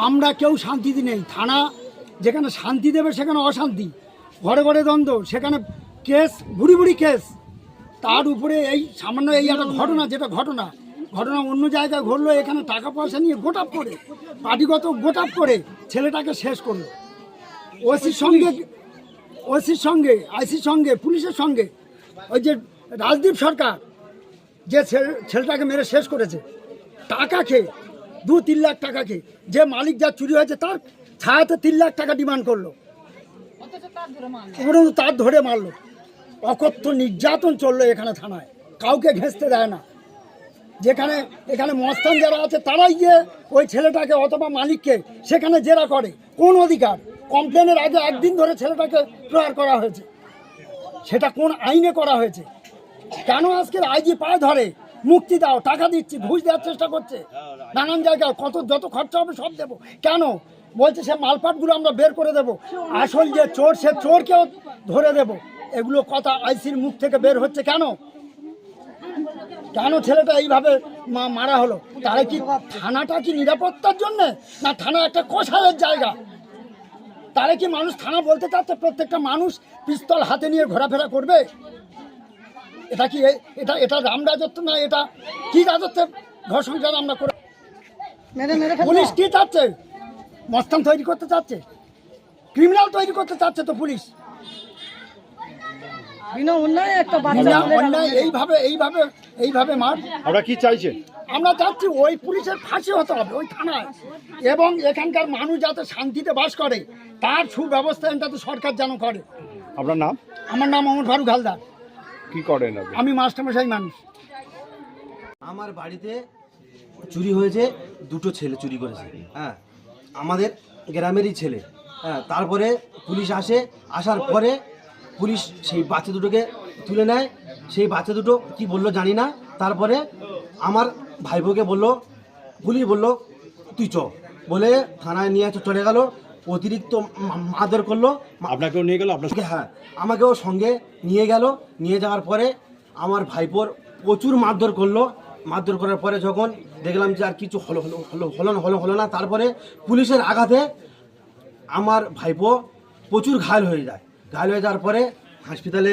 আমরা কেউ শান্তিতে নেই। থানা যেখানে শান্তি দেবে সেখানে অশান্তি, ঘরে ঘরে দ্বন্দ্ব, সেখানে কেস বুড়ি বুড়ি কেস। তার উপরে এই সামান্য এই একটা ঘটনা, যেটা ঘটনা অন্য জায়গায় ঘটলো, এখানে টাকা পয়সা নিয়ে গোটাপ করে, পার্টিগত গোটাপ করে ছেলেটাকে শেষ করলো। ওসির সঙ্গে আইসির সঙ্গে পুলিশের সঙ্গে ওই যে রাজদীপ সরকার যে ছেলেটাকে মেরে শেষ করেছে, টাকা খেয়ে 2-3 লাখ টাকা খেয়ে, যে মালিক যা চুরি হয়েছে তার ছায়াতে 3 লাখ টাকা ডিমান্ড করলো, তার ধরে মারলো। অকথ্য নির্যাতন চললো এখানে থানায়, কাউকে ঘেঁষতে দেয় না। এখানে মস্তান যারা আছে তারাই গিয়ে ওই ছেলেটাকে অথবা মালিককে সেখানে জেরা করে। কোন অধিকার? কমপ্লেনের আগে একদিন ধরে ছেলেটাকে প্রহার করা হয়েছে, সেটা কোন আইনে করা হয়েছে? কেন আজকের আইজি পায়ে ধরে মুক্তি দাও, টাকা দিচ্ছি, ঘুষ দেওয়ার চেষ্টা করছে নানান জায়গায়, যত খরচা হবে সব দেবো। কেন বলছে সে মালপাটগুলো আমরা বের করে দেবো, আসল যে চোর সে চোরকেও ধরে দেব। এগুলো কথা আইসির মুখ থেকে বের হচ্ছে কেন? ছেলেটা এইভাবে মারা হলো? তাহলে কি থানাটা কি নিরাপত্তার জন্য, না থানা একটা কষায়ের জায়গা? তাহলে কি মানুষ থানা বলতে চাচ্ছে প্রত্যেকটা মানুষ পিস্তল হাতে নিয়ে ঘোরাফেরা করবে? এটা কি এটা রাম রাজত্ব? না এটা কি রাজত্বের ঘর সংসার আমরা করে? পুলিশ কি চাচ্ছে? মস্তান তৈরি করতে চাচ্ছে, ক্রিমিনাল তৈরি করতে চাচ্ছে তো পুলিশ। এইভাবে মার। আমরা কি চাইছেন? আমরা চাচ্ছি ওই পুলিশের ফাঁসি হতে হবে ওই থানায়, এবং এখানকার মানুষ যাতে শান্তিতে বাস করে তার সুব্যবস্থা যাতে সরকার যেন করে। আপনার নাম? আমার নাম মোহাম্মদ ফারুক হালদার। কি করেন আপনি? আমি মাস্টারমশাই মানুষ। আমার বাড়িতে চুরি হয়েছে, 2টো ছেলে চুরি করেছে। হ্যাঁ, আমাদের গ্রামেরই ছেলে। হ্যাঁ, তারপরে পুলিশ আসার পরে পুলিশ সেই বাচ্চা দুটোকে তুলে নেয়। সেই বাচ্চা দুটো কি বললো জানি না। তারপরে আমার ভাইবোকে বললো, পুলিশ বললো তুই চ, বলে থানায় নিয়ে চলে গেল। অতিরিক্ত মারধর করলো। আপনাকেও নিয়ে গেল? আপনাকে? হ্যাঁ, আমাকেও সঙ্গে নিয়ে গেল। নিয়ে যাওয়ার পরে আমার ভাইপোর প্রচুর মারধর করলো। মারধর করার পরে যখন দেখলাম যে আর কিছু হলো না, তারপরে পুলিশের আঘাতে আমার ভাইপো প্রচুর ঘায়েল হয়ে যায়। ঘায়েল হয়ে যাওয়ার পরে হসপিটালে